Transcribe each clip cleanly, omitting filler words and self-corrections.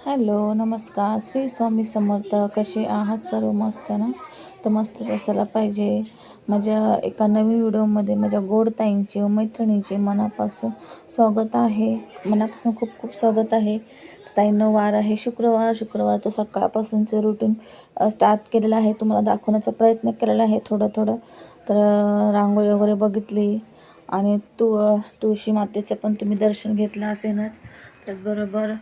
Hello, नमस्कार. श्री स्वामी समर्थ. कसे आहात सर्व? मस्त ना? तर मस्तच असायला पाहिजे. माझ्या एका नवीन व्हिडिओमध्ये माझ्या गोड ताईंचे व मैत्रिणींचे मनापासून स्वागत आहे. मनापासून खूप खूप स्वागत आहे. ताईंनो, वार आहे शुक्रवारचं सकाळपासूनचं रुटीन स्टार्ट केलेलं आहे. तुम्हाला दाखवण्याचा प्रयत्न केलेला आहे थोडं थोडं. तर रांगोळी वगैरे बघितली आणि तुळशी मातेचं पण तुम्ही दर्शन घेतलं असेलच. त्याचबरोबर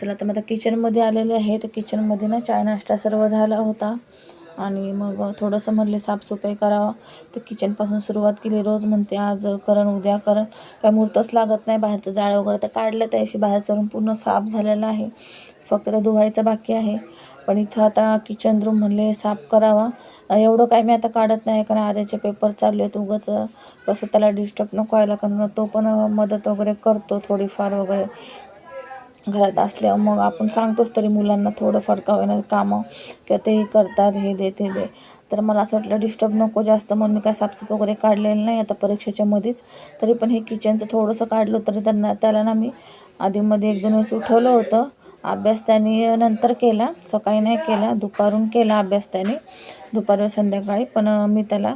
चला तर मग आता किचनमध्ये आलेले आहे. तर किचनमध्ये ना चाय नाश्ता सर्व झाला होता आणि मग थोडंसं म्हणले साफसफाई करावं. तर किचनपासून सुरुवात केली. रोज म्हणते आज करण उद्या करण, काय मुहूर्तच लागत नाही. बाहेरचं जाळं वगैरे तर काढलं, त्याशी बाहेरचं रूम पूर्ण साफ झालेलं आहे, फक्त त्या धुवायचं बाकी आहे. पण इथं आता किचन रूम म्हणले साफ करावा. एवढं काय मी आता काढत नाही, कारण आर्याचे पेपर चालले आहेत. उगाच कसं त्याला डिस्टर्ब नको व्हायला, कारण तो पण मदत वगैरे करतो थोडीफार वगैरे घरात असल्यावर. मग आपण सांगतोच तरी मुलांना थोडंफार का होईना कामं, किंवा ते करतात, हे दे ते दे. तर मला असं वाटलं डिस्टर्ब नको जास्त, म्हणून मी काय साफसफाई वगैरे काढलेलं नाही आता परीक्षेच्या मध्येच. तरी पण हे किचनचं थोडंसं काढलं, तरी त्याला ना मी आधीमध्ये 1-2 वेळेस उठवलं होतं. अभ्यास त्याने नंतर केला, सकाळी नाही केला, दुपारून केला अभ्यास त्याने, दुपारी संध्याकाळी. पण मी त्याला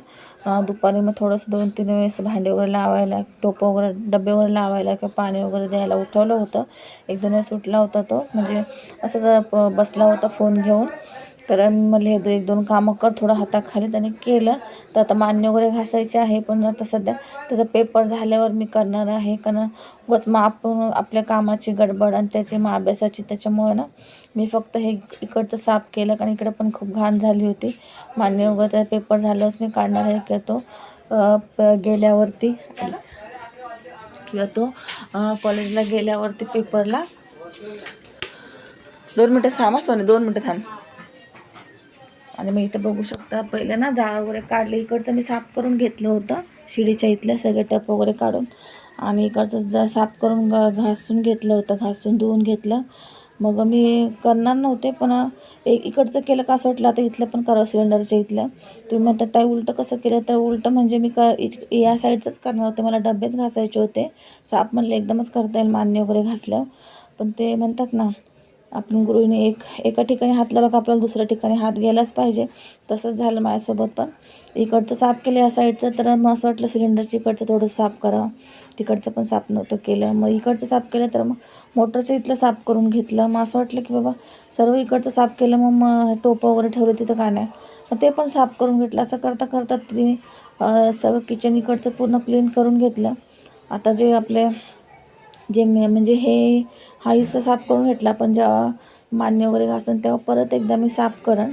दुपारी मग थोडंसं 2-3 वेळेस भांडे वगैरे लावायला, टोपं वगैरे, डबे वगैरे लावायला किंवा पाणी वगैरे द्यायला उठवलं होतं. 1-2 वेळेस उठला होता तो, म्हणजे असंच बसला होता फोन घेऊन. तर म्हणलं हे 1-2 कामं कर, थोडं हाताखाली त्याने केलं. तर आता मान्य वगैरे घासायचे आहे, पण आता सध्या त्याचा पेपर झाल्यावर मी करणार आहे. कारण उगाच मग आपण आपल्या कामाची गडबड आणि त्याची मग अभ्यासाची, त्याच्यामुळे ना मी फक्त हे इकडचं साफ केलं, कारण इकडे पण खूप घाण झाली होती. मान्य वगैरे त्या पेपर झाल्यावरच मी काढणार आहे, किंवा तो गेल्यावरती, किंवा तो कॉलेजला गेल्यावरती पेपरला. 2 मिनटं थांबा सोने, 2 मिनटं थांब. आणि मग इथं बघू शकता, पहिले ना जाळं वगैरे काढले. इकडचं मी साफ करून घेतलं होतं, शिडीच्या इथल्या सगळे टप वगैरे काढून, आणि इकडचं साफ करून घासून घेतलं होतं, घासून धुवून घेतलं. मग मी करणार नव्हते, पण इकडचं केलं का असं वाटलं आता इथलं पण करावं, सिलेंडरच्या इथलं. तुम्ही म्हणतात ताई उलटं कसं केलं? तर उलटं म्हणजे मी या साईडचंच करणार होते, मला डबेच घासायचे होते. साफ म्हणलं एकदमच करता येईल मान्य वगैरे घासलं, पण ते म्हणतात ना आपण गृहिणी एका ठिकाणी हात लावला का आपल्याला दुसऱ्या ठिकाणी हात गेलाच पाहिजे. तसंच झालं माझ्यासोबत पण. इकडचं साफ केलं या साईडचं, तर मग असं वाटलं सिलेंडरचं इकडचं थोडं साफ करावं, तिकडचं पण साफ नव्हतं केलं. मग इकडचं साफ केलं, तर मग मोटरचं इथलं साफ करून घेतलं. मग असं वाटलं की बाबा सर्व इकडचं साफ केलं, मग टोपं वगैरे ठेवलं तिथं का नाही, मग ते पण साफ करून घेतलं. असं करता करता तिने सगळं किचन इकडचं पूर्ण क्लीन करून घेतलं. आता जे आपले म्हणजे हा हिस्सा साफ करून घेतला, पण जेव्हा मान्य वगैरे घासन तेव्हा परत एकदा मी साफ करण.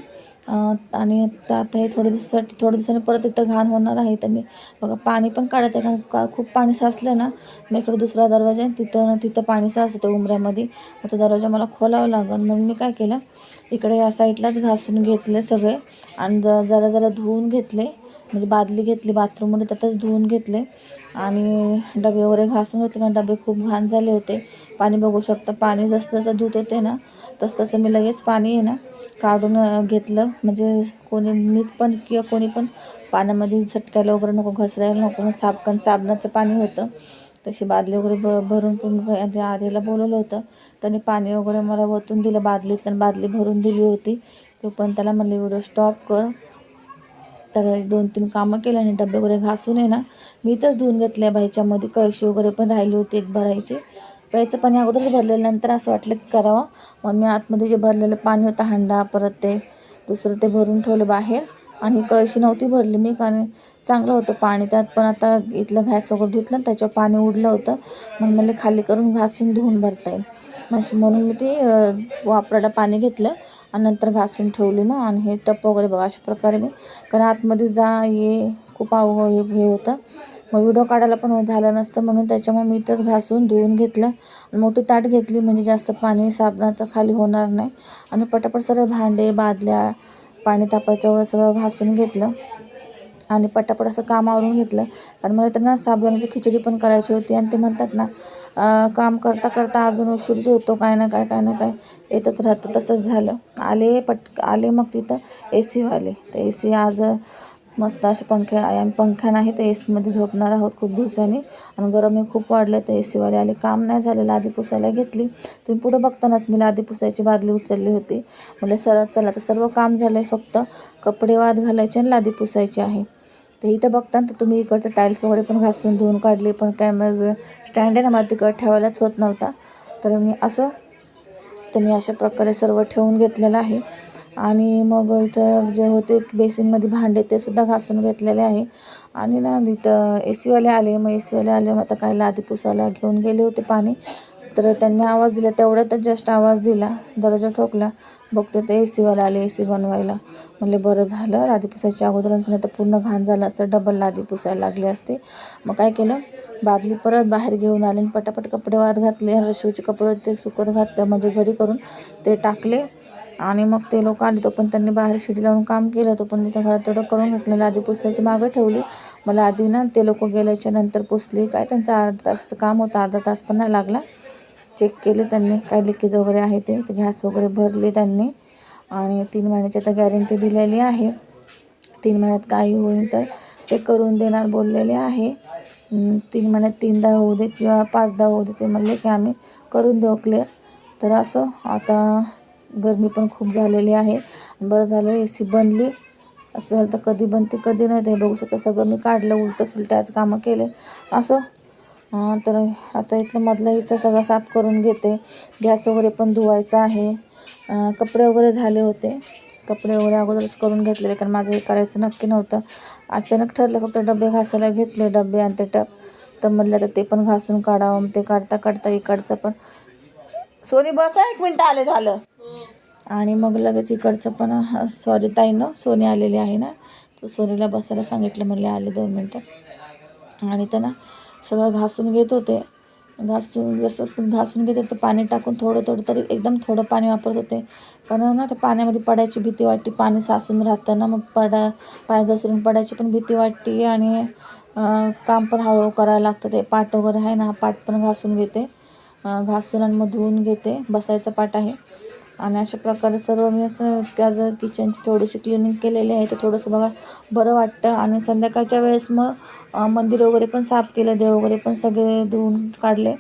आणि आता हे थोड्या दिवसांनी परत इथं घाण होणार आहे. तर मी बघा पाणी पण काढत आहे, कारण खूप पाणी साचलं ना. मग इकडं दुसरा दरवाजा आहे, तिथं पाणी साचतं उंबऱ्यामध्ये. मग तो दरवाजा मला खोलावं लागेल, म्हणून मी काय केलं, इकडे या साईडलाच घासून घेतले सगळे, आणि जरा जरा धुवून घेतले. म्हणजे बादली घेतली बाथरूममध्ये, त्यातच धुवून घेतले, आणि डबे वगैरे घासून घेतले, कारण डबे खूप घाण झाले होते. पाणी बघू शकता, पाणी जसं जसं धुत होते ना तसं मी लगेच पाणी आहे ना काढून घेतलं. म्हणजे मीच पण किंवा कोणी पण पाण्यामध्ये झटकायला वगैरे नको, घसरायला नको. मग साबणाचं पाणी होतं. तशी बादली वगैरे भरून पण आर्याला बोलवलं होतं, त्याने पाणी वगैरे मला वतून दिलं बादलीत, आणि बादली भरून दिली होती. ते पण त्याला म्हणले व्हिडिओ स्टॉप कर. तर 2-3 कामं केलं, आणि डबे वगैरे घासून आहे ना मी इथंच धुवून घेतल्या. बाईच्यामध्ये कळशी वगैरे पण राहिली होती एक भरायची. प्यायचं पाणी अगोदरच भरलेलं, नंतर असं वाटलं की करावं, म्हणून मी आतमध्ये जे भरलेलं पाणी होतं हंडा, परत ते दुसरं ते भरून ठेवलं बाहेर. आणि कळशी नव्हती भरली मी, कारण चांगलं होतं पाणी त्यात. पण आता इथलं घास वगैरे धुतलं, त्याच्यावर पाणी उडलं होतं, म्हणून मला खाली करून घासून धुवून भरता येईल, म्हणून मी ते वापरायला पाणी घेतलं आणि नंतर घासून ठेवली. मग आणि हे टप वगैरे बघा अशा प्रकारे मी, कारण आतमध्ये ये खूप हे होतं, मग व्हिडिओ काढायला पण झालं नसतं, म्हणून त्याच्यामुळे मी इथंच घासून धुवून घेतलं. मोठी ताट घेतली, म्हणजे जास्त पाणी साबणाचं खाली होणार नाही. आणि पटापट सर्व भांडे, बादल्या, पाणी तापायचं वगैरे सगळं घासून घेतलं, आणि पटापट असं काम आवरून घेतलं. कारण मला तर ना साबुदाण्याची खिचडी पण करायची होती, आणि ते म्हणतात ना काम करता करता अजून उशीरच होतो, काय ना काय येतच राहतं. तसंच झालं. आले मग तिथं AC वाले, तर AC आज मस्त असे पंखे आहे. आम्ही पंखा नाही तर एसीमध्ये झोपणार आहोत खूप दिवसांनी. आणि गरमही खूप वाढलं तर एसीवाले आले. काम नाही झालं, लादी पुसायला घेतली. तुम्ही पुढं बघतानाच मी लादी पुसायची बादली उचलली होती. म्हणजे चला तर सर्व काम झालं आहे, फक्त कपडे वाद घालायचे आणि लादी पुसायची आहे. तर इथं बघता तर तुम्ही इकडचं टाईल्स वगैरे पण घासून धुवून काढली. पण कॅमेरा स्टँड आहे ना, मला तिकडं ठेवायलाच होत नव्हता. तर मी अशा प्रकारे सर्व ठेवून घेतलेलं आहे. आणि मग इथं जे होते बेसिनमध्ये भांडे ते सुद्धा घासून घेतलेले आहे. आणि ना इथं एसीवाले आले. मग एसीवाले आले, मग आता काय लादी पुसायला घेऊन गेले होते पाणी. तर त्यांनी आवाज दिला, तेवढ्यातच जस्ट आवाज दिला, दरवाजा ठोकला. बघते ते एसीवाले आले एसी बनवायला. म्हणले बरं झालं, लादी पुसायच्या अगोदरच नाही तर पूर्ण घाण झालं असतं, डबल लादी पुसायला लागली असते. मग काय केलं, बादली परत बाहेर घेऊन आले आणि पटापट कपडे वाद घातले. रशिवचे कपडे होते ते सुकत घातलं, म्हणजे घडी करून ते टाकले. आणि मग ते लोक आले, तो पण त्यांनी बाहेर शिडी लावून काम केलं. तो पण मी त्या घरात तेवढं करून घेतलं. लादी पुसायची मागं ठेवली. मला आधी ना ते लोक गेल्याच्या नंतर पुसली. काय त्यांचं अर्धा तासाचं काम होतं, अर्धा तास पण नाही लागला. चेक केले त्यांनी काय लिकेज वगैरे आहे ते गॅस वगैरे भरले त्यांनी. आणि 3 महिन्याची आता गॅरंटी दिलेली आहे. 3 महिन्यात काही होईल तर ते करून देणार बोललेले आहे. 3 महिन्यात 3दा होऊ दे किंवा 5दा होऊ दे, ते म्हणले की आम्ही करून देऊ क्लिअर. तर असं आता गरमी पण खूप झालेली आहे. बरं झालं एसी बनली. असं झालं तर कधी बनते कधी नाही ते बघू शकता. सगळं मी काढलं, उलटं सुलट्याच कामं केले असं. तर आता इथलं मधला हिस्सा सगळा साफ करून घेते. गॅस वगैरे पण धुवायचा आहे. कपडे वगैरे झाले होते, कपडे वगैरे अगोदरच करून घेतलेले, कारण माझं हे करायचं नक्की नव्हतं. अचानक ठरलं, फक्त डबे घासायला घेतले, डबे आणि ते टप. तर म्हटलं तर ते पण घासून काढावं. ते काढता काढता इकडचं पण, सोनी बसा 1 मिनटं आले झालं. आणि मग लगेच इकडचं पण, सॉरी ताईनं, सोनी आलेली आहे ना, तर सोनीला बसायला सांगितलं, म्हणले आले 2 मिनटं. आणि त्यांना सगळं घासून घेत होते. जसं घासून घेत होते पाणी टाकून थोडं तरी एकदम थोडं पाणी वापरत होते. कारण ना त्या पाण्यामध्ये पडायची भीती वाटते, पाणी साचून राहतं ना, मग पाय घसरून पडायची पण भीती वाटते. आणि काम पण हळूहळू करायला लागतं. ते पाट वगैरे आहे ना, हा पाट पण घासून घेते, घासून आणि मग धुवून घेते. बसायचा पाट आहे. आणि अशा प्रकारे सर्व मी असं त्याचं किचनची थोडीशी क्लिनिंग केलेली आहे. तर थोडंसं बघा बरं वाटतं. आणि संध्याकाळच्या वेळेस मग मंदिर वगैरे पण साफ केलं, देव वगैरे पण सगळे धुवून काढले.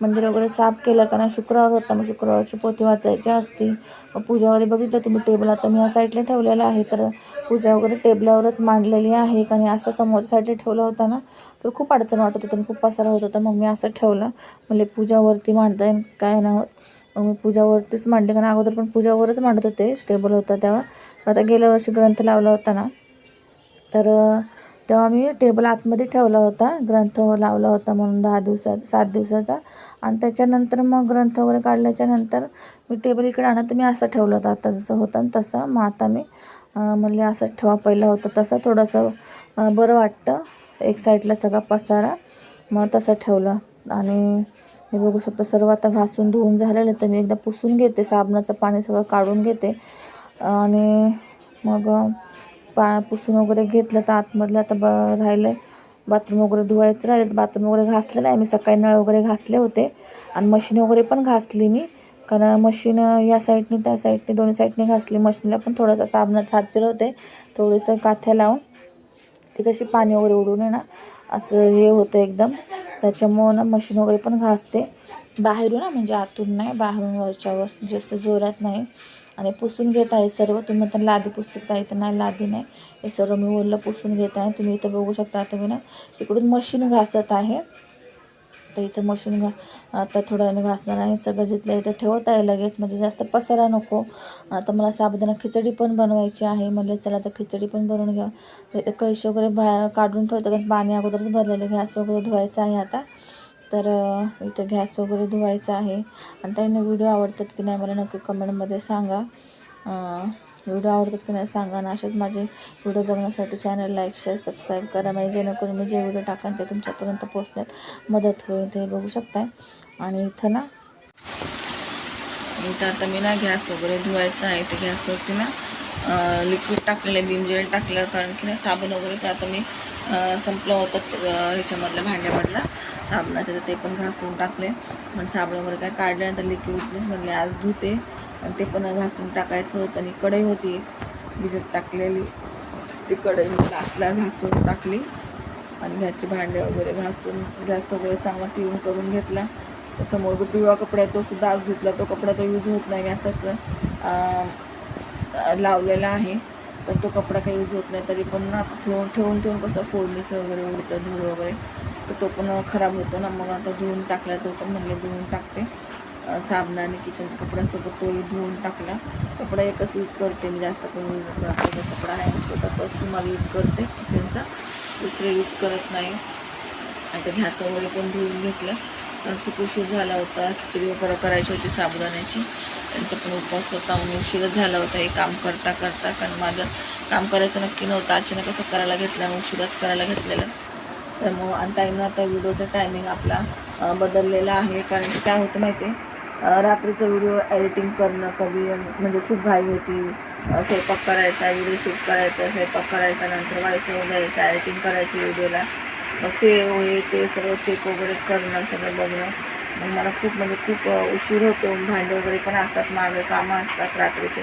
मंदिर वगैरे साफ केलं, कारण शुक्रवार होता, मग शुक्रवारची पोथी वाचायची असते. मग पूजा वगैरे बघितलं तुम्ही, टेबल आता मी या साईडला ठेवलेला आहे. तर पूजा वगैरे टेबलावरच मांडलेली आहे. कारण असं समोर साईडला ठेवला होता ना, तर खूप अडचण वाटत होतं आणि खूप पसारा होत होता. मग मी असं ठेवलं, म्हणजे पूजावरती मांडता येईल काय नाही होत. मग मी पूजावरतीच मांडले, कारण अगोदर पण पूजावरच मांडत होते, स्टेबल होता तेव्हा. आता गेल्या वर्षी ग्रंथ लावला होता ना, तर तेव्हा मी टेबल आतमध्ये ठेवला होता, ग्रंथ लावला होता म्हणून 7 दिवसाचा. आणि त्याच्यानंतर मग ग्रंथ वगैरे काढल्याच्यानंतर मी टेबल इकडे आणत मी असं ठेवलं होतं. आता जसं होतं तसं. मग आता मी म्हणले असं ठेवा, पहिलं होतं तसं थोडंसं बरं वाटतं, एक साईडला सगळा पसारा, मग तसं ठेवलं. आणि हे बघू शकता सर्व आता घासून धुवून झालेलं. तर मी एकदा पुसून घेते, साबणाचं पाणी सगळं काढून घेते. आणि मग पुसून वगैरे घेतलं. तर आतमधलं आता राहिलं आहे, बाथरूम वगैरे धुवायचं राहिलं. तर बाथरूम वगैरे घासलेलं आहे मी, सकाळी नळ वगैरे घासले होते. आणि मशीन वगैरे पण घासली मी, कारण मशीन या साईडने त्या साईडने दोन्ही साईडने घासली. मशीनला पण थोडासा साबणाचा हात फिरवते, थोडंसं काथ्या लावून, ती कशी पाणी वगैरे उडून आहे ना असं हे होतं एकदम. त्याच्यामुळं ना मशीन वगैरे पण घासते बाहेरून ना, म्हणजे आतून नाही, बाहेरून वरच्यावर, जास्त जोरात नाही. आणि पुसून घेत आहे सर्व. तुम्ही तर लादी पुसता इथं नाही, लादी नाही, हे सर्व मी ओलं पुसून घेत आहे. तुम्ही इथं बघू शकता. आता मी ना इकडून मशीन घासत आहे. तर इथं मशीन आता थोड्या वेळाने घासणार आहे. सगळं जिथलं इथं ठेवत आहे लगेच, म्हणजे जास्त पसारा नको. आता मला साबुदाणा खिचडी पण बनवायची आहे. म्हणलं चला तर खिचडी पण बनवून घ्या. तर इथं कळशी वगैरे बाहेर काढून ठेवतं, कारण पाणी अगोदरच भरलेलं. गॅस वगैरे धुवायचं आहे आता. तर इथं गॅस वगैरे धुवायचा आहे. आणि त्यांना व्हिडिओ आवडतात की नाही मला नक्की कमेंटमध्ये सांगा. व्हिडिओ आवडतात की नाही सांगा. आणि असेच माझे व्हिडिओ बघण्यासाठी चॅनल लाईक शेअर सबस्क्राईब करा, म्हणजे जेणेकरून मी जे व्हिडिओ टाकेन ते तुमच्यापर्यंत पोहोचण्यात मदत होईल. ते बघू शकताय. आणि इथं ना इथं आता मी ना गॅस वगैरे धुवायचा आहे. ते गॅसवरती ना लिक्विड टाकलेलं, विम जेल टाकलं, कारण की ना साबण वगैरे पण आता मी संपलं होतं ह्याच्यामधलं, भांड्यामधलं साबणाचं, तर ते पण घासून टाकले. पण साबण वगैरे काय काढल्यानंतर लिक्विडनेच म्हणले आज धुते. आणि ते पण घासून टाकायचं होतं. आणि कढई होती भिजत टाकलेली, ती कढई लास्टला घासून टाकली आणि गॅसचे भांडे वगैरे घासून गॅस वगैरे चांगला क्लीन करून घेतला. समोर जो पिवळा कपडा आहे तो सुद्धा आज धुतला. तो कपडा तर यूज होत नाही, मी असाच लावलेला आहे, तर तो कपडा काही यूज होत नाही. तरी पण ना ठेवून कसं फोडणीचं वगैरे उडतं धूळ वगैरे, तर तो पण खराब होतो ना. मग आता धुवून टाकला, तो पण म्हणले धुवून टाकते. साबण आणि किचनच्या कपड्यासोबत तोही धुवून टाकला. कपडा एकच यूज करते मी, जास्त करून कपडा आहे छोटा तोच मला यूज करते किचनचा, दुसरे यूज करत नाही. आता गॅस वगैरे पण धुवून घेतलं, कारण खूप उशीर झाला होता. खिचडी वगैरे करायची होती साबुदाण्याची, त्यांचा पण उपवास होता म्हणून उशीरच झाला होता हे काम करता करता. कारण माझं काम करायचं नक्की नव्हतं, अचानक असं करायला घेतलं आणि उशिराच करायला घेतलेलं. तर मग आणि टाईम आता व्हिडिओचा टायमिंग आपला बदललेला आहे. कारण की काय होतं माहिती आहे, रात्रीचं व्हिडिओ एडिटिंग करणं कधी म्हणजे खूप घाई होती. स्वयंपाक करायचा, व्हिडिओ शूट करायचा, स्वयंपाक करायचा, नंतर व्हॉइस ओव्हर द्यायचा, एडिटिंग करायची व्हिडिओला, सेव हे ते सगळं चेक वगैरे करणं, सगळं बघणं. मग मला खूप उशीर होतो. भांडे वगैरे पण असतात, मागे कामं असतात रात्रीचे,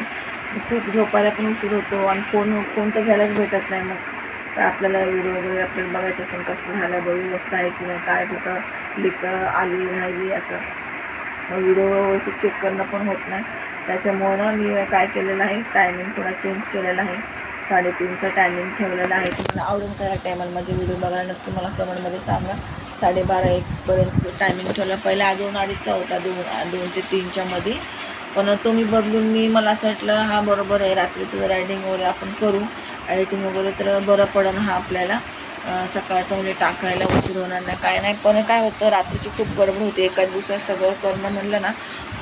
खूप झोपायला पण उशीर होतो. आणि फोन तर घ्यायलाच भेटत नाही. मग तर आपल्याला व्हिडिओ वगैरे आपल्याला बघायचं असेल कसं झालं, व्यवस्था आहे की नाही, काय कुठं लीक आली राहिली, असं व्हिडिओ व्यवस्थित चेक करणं पण होत नाही. त्याच्यामुळं मी काय केलेलं आहे, टायमिंग थोडा चेंज केलेला आहे. 3:30चा टायमिंग ठेवलेला आहे. तुम्हाला आवडेल का या टायमाला माझे व्हिडिओ बघायला, नक्की मला कमेंटमध्ये सांगा. 12:30-1पर्यंत टायमिंग ठेवला. पहिला 2-2:30चा होता, 2 ते 3च्या मध्ये, पण तो मी बदलून मला असं वाटलं हा बरोबर आहे, रात्रीचं जर एडिटिंग वगैरे आपण करू एडिटिंग वगैरे तर बरं पडेल हा आपल्याला. सकाळचं म्हणजे टाकायला उशीर होणार नाही, काय नाही. पण काय होतं, रात्रीची खूप गडबड होती. एका दिवसात सगळं करणं म्हणलं ना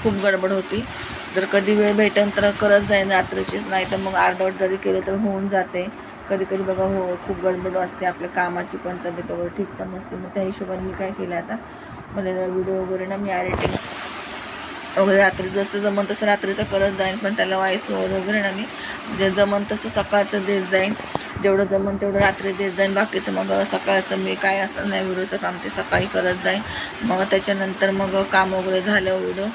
खूप गडबड होती. जर कधी वेळ भेटेल तर करत जाईन रात्रीचीच, नाही तर मग अर्धवट जरी केले तर होऊन जाते. कधी बघा खूप गडबड असते आपल्या कामाची, पण तब्येत वगैरे ठीक पण नसते. मग त्या हिशोबाने मी काय केलं आता, म्हणजे व्हिडिओ वगैरे ना मी एडिटिंग वगैरे रात्री जसं जमन तसं रात्रीचं करत जाईन, पण त्याला व्हॉइस ओव्हर वगैरे ना मी जे जमन तसं सकाळचं देत जाईन. जेवढं जमन तेवढं रात्री देत जाईन, बाकीचं मग सकाळचं मी काय असं नाही व्हिडिओचं काम ते सकाळी करत जाईन. मग त्याच्यानंतर मग काम वगैरे झालं, व्हिडिओ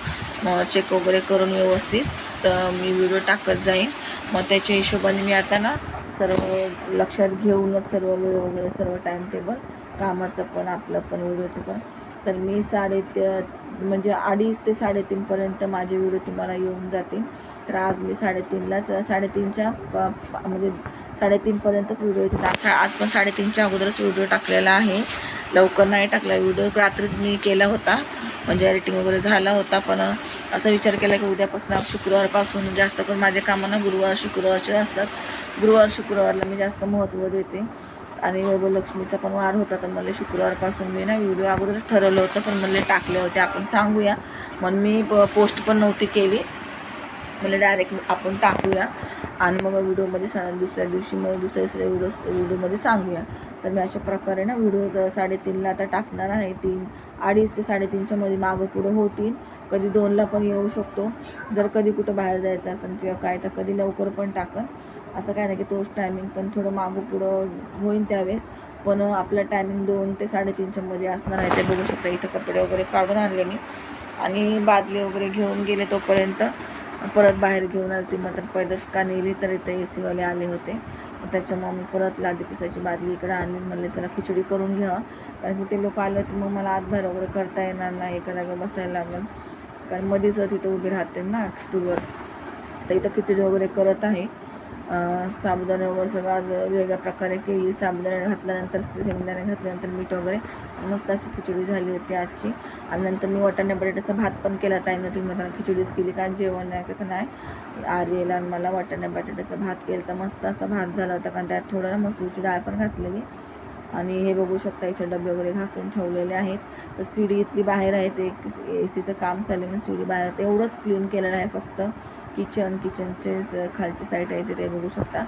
मग चेक वगैरे करून व्यवस्थित तर मी व्हिडिओ टाकत जाईन. मग त्याच्या हिशोबाने मी आता ना सर्व लक्षात घेऊनच सर्व वेळ वगैरे सर्व टाईम टेबल कामाचं पण आपलं पण व्हिडिओचं पण, तर मी 2:30 ते 3:30पर्यंत माझे व्हिडिओ तुम्हाला येऊन जातील. तर आज मी 3:30च्या म्हणजे 3:30पर्यंतच व्हिडिओ येतो. आज पण 3:30च्या अगोदरच व्हिडिओ टाकलेला आहे, लवकर नाही टाकला व्हिडिओ. रात्रीच मी केला होता, म्हणजे एडिटिंग वगैरे झाला होता. पण असा विचार केला की उद्यापासून शुक्रवारपासून जास्त करून माझे कामं ना गुरुवार शुक्रवारचे असतात. गुरुवार शुक्रवारला मी जास्त महत्त्व देते. आणि लक्ष्मीचा पण वार होता, तर मला शुक्रवारपासून मी ना व्हिडिओ अगोदरच ठरवलं होतं, पण मला टाकले होते आपण सांगूया म्हणून मी पोस्ट पण नव्हती केली. मला डायरेक्ट आपण टाकूया आणि मग व्हिडिओमध्ये दुसऱ्या दिवशी मग दुसऱ्या व्हिडिओमध्ये सांगूया. तर मी अशा प्रकारे ना व्हिडिओ 3:30ला आता टाकणार आहे. 2:30 ते 3:30च्या मध्ये मागं पुढं होतील, कधी 2ला पण येऊ शकतो. जर कधी कुठं बाहेर जायचं असेल किंवा काय तर कधी लवकर पण टाकन, असं काय नाही की तोच टायमिंग, पण थोडं मागं पुढं होईल त्यावेळेस. पण आपला टायमिंग 2 ते 3:30च्या मध्ये असणार आहे. ते बघू शकता, इथं कपडे वगैरे काढून आणले मी आणि बादली वगैरे घेऊन गेले. तोपर्यंत परत बाहेर घेऊन आली ती, मात्र पहिलं का नेली तर इथं AC वाले आले होते, त्याच्यामुळे मी परत लादी पुसायची बादली इकडे आणली. म्हणले चला खिचडी करून घ्या, कारण की ते लोक आले तर मग मला आत बाहेर वगैरे करता येणार नाही, एका जागा बसायला लागेल, कारण मध्येच तिथं उभी राहते ना स्टूलवर. तर इथं खिचडी वगैरे करत आहे. साबुदाणे वगैरे सगळं आज वेगळ्या प्रकारे केली. साबुदाणे घातल्यानंतर शेंगदाणे घातल्यानंतर मीठ वगैरे मस्त अशी खिचडी झाली होती आजची. आणि नंतर मी वाटाणे बटाट्याचा भात पण केला. ताईनं तुम्ही मला खिचडीच केली का, जेवण नाही का, तर नाही आर्यला आणि मला वाटाणे बटाट्याचा भात केला. तर मस्त असा भात झाला होता, कारण त्यात थोडं ना मसूरची डाळ पण घातलेली. आणि हे बघू शकता इथे डबे वगैरे घासून ठेवलेले आहेत. तर सीडी इथली बाहेर आहे, ते ACचं काम चालू आहे, सीडी बाहेर आहे, एवढंच क्लीन केलेलं आहे फक्त. किचनचे खालची साईड आहे ते बघू शकता.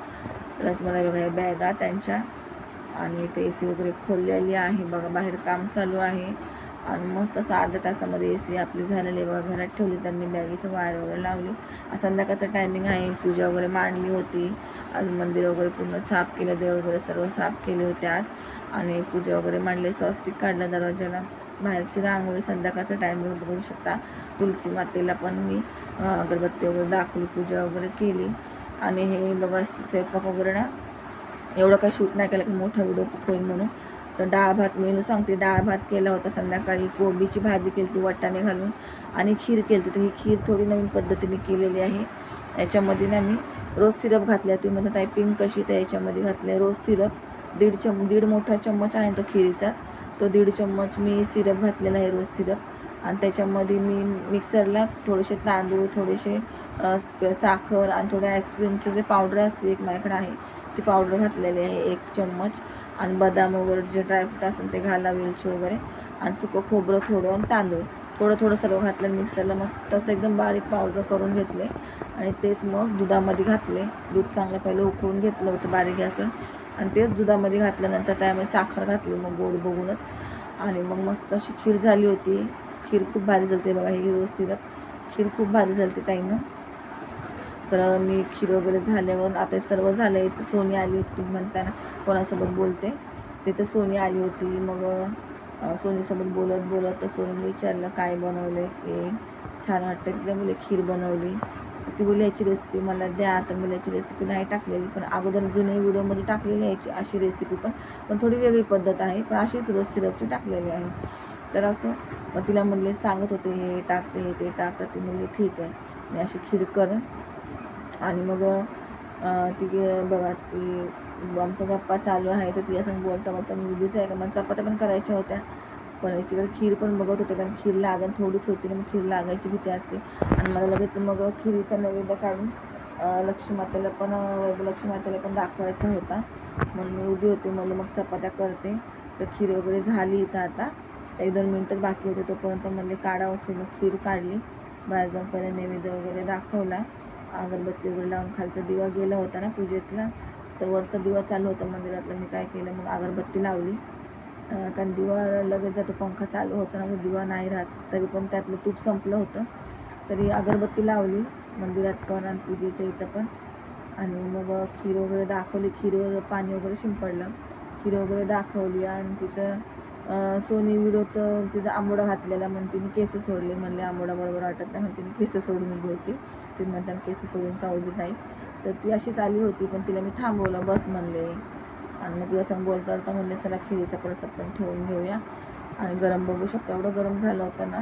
तर तुम्हाला बघा बॅगा त्यांच्या, आणि ते AC वगैरे खोललेली आहे बघा, बाहेर काम चालू आहे. आणि मस्त असं अर्ध्या तासामध्ये AC आपली झालेली आहे बघा. घरात ठेवली त्यांनी बॅग, इथं वायर वगैरे लावली. संध्याकाळचं टायमिंग आहे. पूजा वगैरे मांडली होती आज, मंदिर वगैरे पूर्ण साफ केलं, देव वगैरे सर्व साफ केले होते आज, आणि पूजा वगैरे मांडली, स्वस्तिक काढलं दरवाजाला, बाहेरची रांगोळी. संध्याकाळचा टाईम बघू शकता. तुलसी मातेला पण मी अगरबत्ती वगैरे दाखवली, पूजा वगैरे केली. आणि हे बघा स्वयंपाक वगैरे ना एवढं काही शूट नाही केलं की मोठा व्हिडिओ होईल म्हणून. तर डाळ भात मेनू सांगते. डाळ भात केला होता संध्याकाळी, कोबीची भाजी केली होती वाटाणे घालून, आणि खीर केली होती. तर ही खीर थोडी नवीन पद्धतीने केलेली आहे. याच्यामध्ये ना मी रोज सिरप घातला. तुम्ही म्हणत आहे पिंक कशी, तर याच्यामध्ये घातले रोज सिरप. दीड मोठा चम्मच आहे तो खिरीचा, तो 1.5 चम्मच मी सिरप घातलेला आहे, रोज सिरप. आणि त्याच्यामध्ये मी मिक्सरला थोडेसे तांदूळ, थोडेसे साखर आणि थोडे आईस्क्रीमचे जे पावडर असते एक माझ्याकडे आहे, ती पावडर घातलेली आहे 1 चम्मच. आणि बदाम वगैरे जे ड्रायफ्रूट असेल ते घाला, वेलची वगैरे, आणि सुकं खोबरं थोडं आणि तांदूळ थोडं सर्व घातलं मिक्सरला. मस्त तसं एकदम बारीक पावडर करून घेतले. आणि तेच मग दुधामध्ये घातले. दूध चांगलं पहिलं उकळून घेतलं होतं बारीक गॅसवर, आणि तेच दुधामध्ये घातल्यानंतर त्यामध्ये साखर घातली मग गोड बघूनच. आणि मग मस्त अशी खीर झाली होती. खीर खूप भारी झाली बघा, ही रोज सिरप खीर खूप भारी झाली ताईनं. तर मी खीर वगैरे झाल्यावर आता सर्व झालं. इथं सोनी आली होती, तुम्ही म्हणताना कोणासोबत बोलते, तिथं सोनी आली होती. मग सोनीसोबत बोलत तर सोनीने विचारलं काय बनवलं ते, छान वाटतं. तिला बोलले खीर बनवली. ती बोलली याची रेसिपी मला द्या. तर मी याची रेसिपी नाही टाकलेली, पण अगोदर जुने व्हिडिओमध्ये टाकलेली याची अशी रेसिपी, पण थोडी वेगळी पद्धत आहे, पण अशीच रोज सिरपची टाकलेली आहे. तर असं मग तिला म्हणले, सांगत होते हे टाकते ते टाकतात. ती म्हणली ठीक आहे, मी अशी खीर करेन. आणि मग ती बघा, ती आमचा गप्पा चालू आहे. तर ती असं बोलता मी उभीच आहे का, मला चपात्या पण करायच्या होत्या, पण एकीकडे खीर पण बघत होते, कारण खीर लागण थोडीच होती ना, मग खीर लागायची भीती असते. आणि मला लगेच मग खिरीचा नैवेद्य काढून लक्ष्मीमातेला पण दाखवायचा होता, म्हणून मी उभी होते. मला मग चपात्या करते. तर खीर वगैरे झाली इथं, आता 1-2 मिनटं बाकी होते. तोपर्यंत म्हणले काढा होते. मग खीर काढली, बाहेर जाऊन पहिले नैवेद्य वगैरे दाखवला, अगरबत्ती वगैरे लावून. खालचा दिवा गेला होता ना पूजेतला, तर वरचा दिवा चालू होता मंदिरातला. मी काय केलं, मग अगरबत्ती लावली, कारण दिवा लगेच जातो, पंखा चालू होता ना, दिवा नाही राहत. तरी पण त्यातलं तूप संपलं होतं, तरी अगरबत्ती लावली मंदिरात पण आणि पूजेच्या इथं पण. आणि मग खीर वगैरे दाखवली, खीरवर पाणी वगैरे शिंपडलं, खीर वगैरे दाखवली. आणि तिथं सोनी व्हिडिओत तिथं आंबोडा घातलेला, म्हणून तिने केस सोडले. म्हणले आंबोडा बरोबर वाटत नाही, म्हणून तिने केस सोडून उभी होती. तिने म्हणताना केस सोडून का उभी नाही, तर ती अशीच आली होती, पण तिला मी थांबवलं, बस म्हणले. आणि मग तिला सांग बोलता म्हणले चला खिरीचा प्रसाद पण ठेवून घेऊया. आणि गरम बघू शकता, एवढं गरम झालं होतं ना.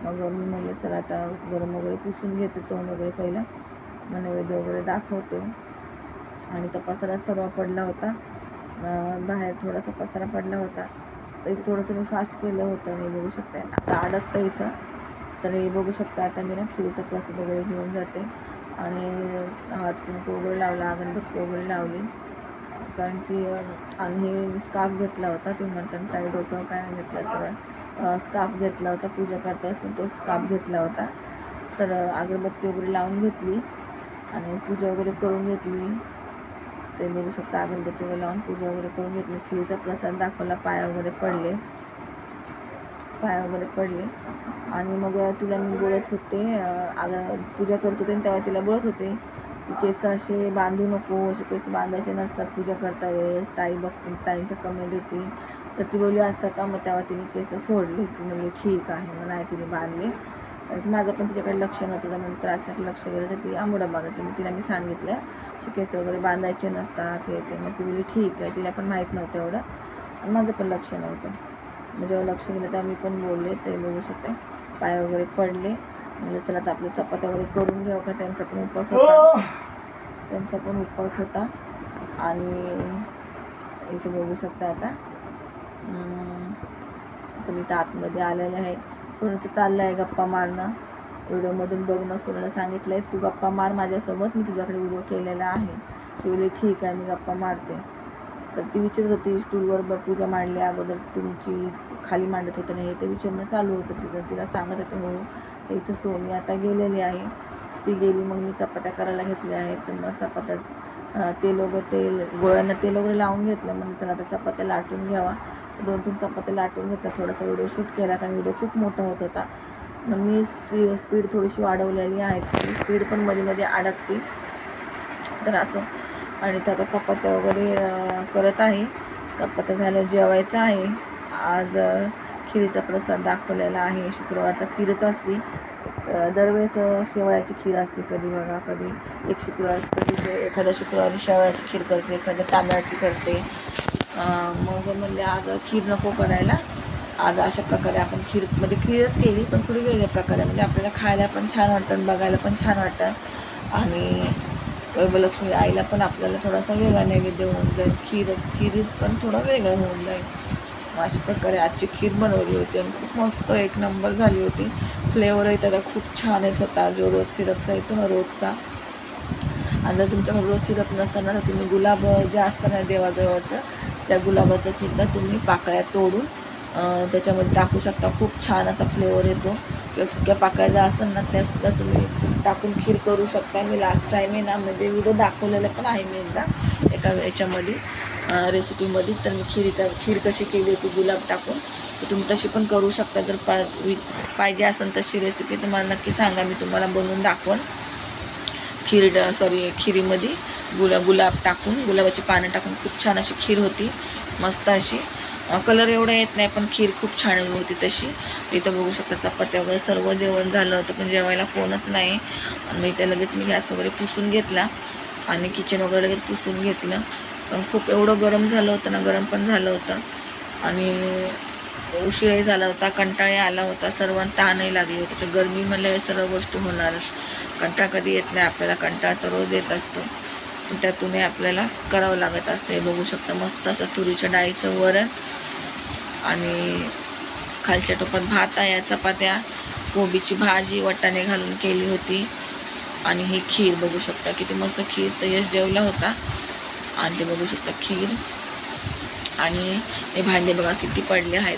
मग मी म्हणले चला आता गरम वगैरे पुसून घेते तोंड वगैरे पहिलं, मग नैवेद्य वगैरे दाखवते. आणि तो पसारा सर्व पडला होता, बाहेर थोडासा पसारा पडला होता, तर इथे थोडंसं मी फास्ट केलं होतं. मी बघू शकता आता अडकतं इथं. तर हे बघू शकता, आता मी ना खिरीचा प्रसाद वगैरे घेऊन जाते. आणि हात कुंकू वगैरे लावला, अगरबत्ती वगैरे लावली, कारण की. आणि हे स्कार्फ घेतला होता, तुम्ही म्हणतात काही डोक्यावर काय नाही घेतला, तर स्कार्फ घेतला होता पूजा करताच, पण तो स्कार्फ घेतला होता. तर अगरबत्ती वगैरे लावून घेतली आणि पूजा वगैरे करून घेतली. ते बघू शकता, अगरबत्ती वगैरे लावून पूजा वगैरे करून घेतली. खिरीचा प्रसाद दाखवला, पाय वगैरे पडले. आणि मग तिला मी बोलत होते, पूजा करत होते तेव्हा तिला बोलत होते की केस असे बांधू नको, असे केस बांधायचे नसतात पूजा करता वेळेस, ताई बघतील, ताईंच्या कमेंट येतील. तर ती बोलली असं का, मग तेव्हा तिने केस सोडली. ती म्हणजे ठीक आहे, मग नाही तिने बांधले, कारण माझं पण तिच्याकडे लक्ष नव्हतं. नंतर अचानक लक्ष गेलं, तर ती आंबोडा बांधायची. मग तिला मी सांगितलं असे केस वगैरे बांधायचे नसतात हे ते. मग ती बोलली ठीक आहे, तिला पण माहीत नव्हतं एवढं, आणि माझं पण लक्ष नव्हतं. मग जेव्हा लक्ष गेलं तेव्हा मी पण बोलले. ते बघू शकते पाय वगैरे पडले. म्हणजे चला आता आपली चपात्या वगैरे करून घेऊ का, त्यांचा पण उपवास होता. आणि इथे बघू शकता आता मी तर आतमध्ये आलेलं आहे. सोनीचं चाललं आहे गप्पा मारणं, व्हिडिओमधून बघणं. सोनीला सांगितलं आहे तू गप्पा मार माझ्यासोबत, मी तुझ्याकडे व्हिडिओ केलेला आहे. ती बोलली ठीक आहे, मी गप्पा मारते. तर ती विचारत होती स्टूलवर पूजा मांडली अगोदर तुमची, खाली मांडत होतं नाही, ते विचारणं चालू होतं तिचं. तिला सांगत होते हो. तर इथं सोनी आता गेलेली आहे, ती गेली. मग मी चपात्या करायला घेतल्या आहेत. तर मग चपात्यात तेल गोळ्यांना तेल वगैरे लावून घेतलं. मग चला आता चपात्या लाटून घ्यावा. 2-3 चपात्या लाटून घेतल्या. थोडासा व्हिडिओ शूट केला, कारण व्हिडिओ खूप मोठा होत होता. मग मी स्पीड थोडीशी वाढवलेली आहे, स्पीड पण मध्ये अडकते. तर असं. आणि तर आता चपात्या वगैरे करत आहे. चपात्या झाल्यावर जेवायचं आहे. आज खिरीचा प्रसाद दाखवलेला आहे, शुक्रवारचा खीरच असते. दरवेळेस शेवयाची खीर असते, कधी बघा कधी एक शुक्रवार, कधी एखाद्या शुक्रवारी शेवयाची खीर करते, एखाद्या तांदळाची करते. मग म्हणले आज खीर नको करायला, आज अशा प्रकारे आपण खीर म्हणजे खीरच केली पण थोडी वेगळ्या प्रकारे, म्हणजे आपल्याला खायला पण छान वाटतं, बघायला पण छान वाटतं आणि वैभवलक्ष्मी आईला पण आपल्याला थोडासा वेगळा नैवेद्य होऊन जाईल. खीरच पण थोडं वेगळं होऊन जाईल. अशा प्रकारे आजची खीर बनवली होती आणि खूप मस्त एक नंबर झाली होती. फ्लेवरही त्याचा खूप छान येत होता, जो रोज सिरपचा येतो ना रोजचा. आणि जर तुमच्याकडे रोज सिरप नसताना तर तुम्ही गुलाब जे असतं ना देवाजवळचं, त्या गुलाबाचं सुद्धा तुम्ही पाकळ्या तोडून त्याच्यामध्ये टाकू शकता. खूप छान असा फ्लेवर येतो. किंवा सुक्या पाकळ्या ज्या असतात ना त्यासुद्धा तुम्ही टाकून खीर करू शकता. मी लास्ट टाईम आहे ना म्हणजे व्हिडिओ दाखवलेलं पण आहे मी एकदा एका याच्यामध्ये रेसिपीमध्ये. तर मी खीर कशी केली होती गुलाब टाकून, तर तुम्ही तशी पण करू शकता. जर पाहिजे असेल तशी रेसिपी तुम्हाला नक्की सांगा, मी तुम्हाला बनवून दाखवून. खिरीमध्ये गुलाब टाकून, गुलाबाची पानं टाकून खूप छान अशी खीर होती, मस्त अशी. कलर एवढा येत नाही पण खीर खूप छान होती तशी. इथं बघू शकता चपात्या वगैरे सर्व जेवण झालं होतं पण जेवायला कोणच नाही. आणि मी इथे लगेच मी गॅस वगैरे पुसून घेतला आणि किचन वगैरे लगेच पुसून घेतलं. पण खूप एवढं गरम झालं होतं ना, गरम पण झालं होतं आणि उशीरही झाला होता, कंटाळा आला होता, सर्वांना ताणही लागली होती. तर गरमी म्हणल्या सर्व गोष्टी होणारच. कंटाळा कधी येत नाही आपल्याला, कंटाळा तर रोज येत असतो, पण त्यातूनही आपल्याला करावं लागत असते. बघू शकता मस्त असं तुरीच्या डाळीचं वरण आणि खालच्या टोपात भात आहे, चपात्या, कोबीची भाजी वाटाणे घालून केली होती आणि ही खीर बघू शकता किती मस्त खीर. तर यश जेवला होता आणि ते बघू शकता खीर. आणि हे भांडे बघा किती पडले आहेत.